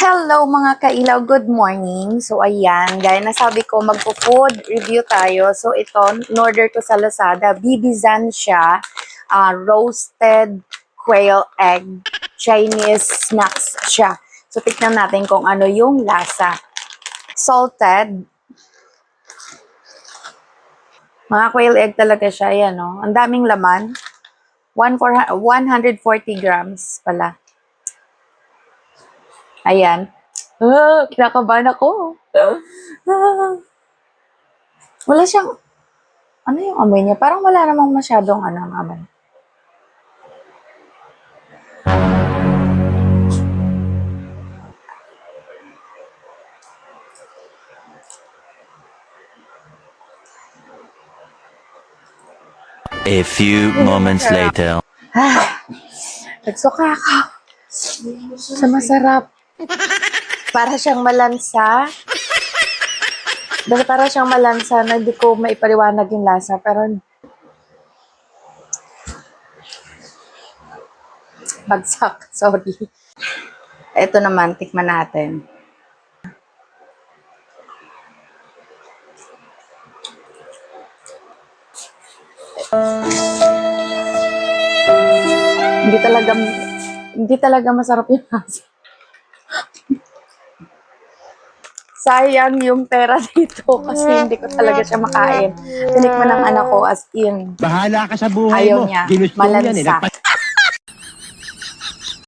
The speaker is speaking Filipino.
Hello mga kailaw, good morning. So ayan, gaya na sabi ko, magpo-food review tayo. So ito, in-order ko sa Lazada, Bibizan siya, roasted quail egg, Chinese snacks siya. So tignan natin kung ano yung lasa. Salted. Mga quail egg talaga siya, yan no? Ang daming laman. 140 grams pala. Ayan. Kinakabahan ako. Wala siyang, ano yung amoy niya? Parang wala namang masyadong amoy. A few moments later. Nagsuka ako. Sa masarap. Para siyang malansa. Para siyang malansa na hindi ko maipaliwanag yung lasa. Pero bagsak. Sorry. Ito naman, tikman natin. Hindi talaga masarap yung lasa. Sayang yung pera dito kasi hindi ko talaga siya makain. Tinikman ng anak ko as in. Bahala ka sa buhay Ayaw mo. niya. Ginusto mo yan eh. Malansa.